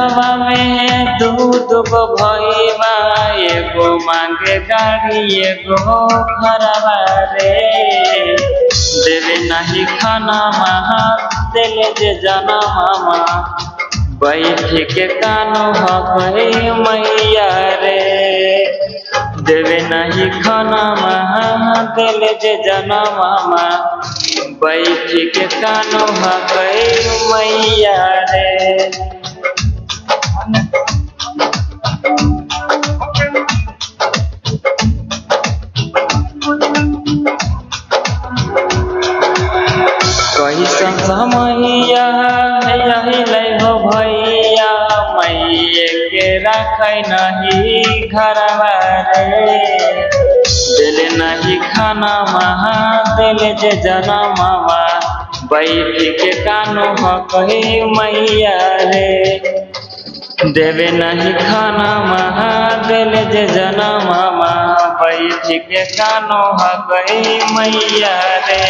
घरवा में दूध गो भईबा, एगो मांगे गाड़ी एगो घरवा रे। देवे नहीं खाना महा दिल जे जना मामा, बैठ के कानो हकई मैया रे। देवे नहीं खाना महा दिल जे जना मामा, बैठ के कानो हकई मैया रे। कैसन समैया यही हो भैया, मैये के रखै नहीं घरवा रे। दिल नहीं खाना महा दिल जे जना मामा, बैठ के कानो हकई मैया रे। देवे नहीं खाना महा दिल जे जना मामा, बैठ के कानो हकई मैया रे।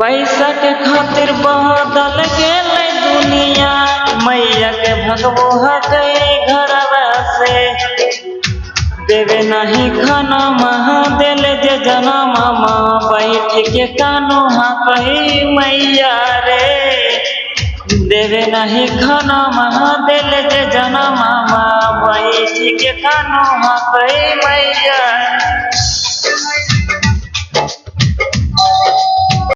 पैसा के खातिर बदल गेलै दुनिया, मैया के भगवो हकई घरवा से। देवे नहीं खाना महा दिल जे जना मामा, बैठ के कानो हकई मैया रे। देवे नहीं खाना महा दिल जे जना मामा, बैठ के कानो हकई मैया।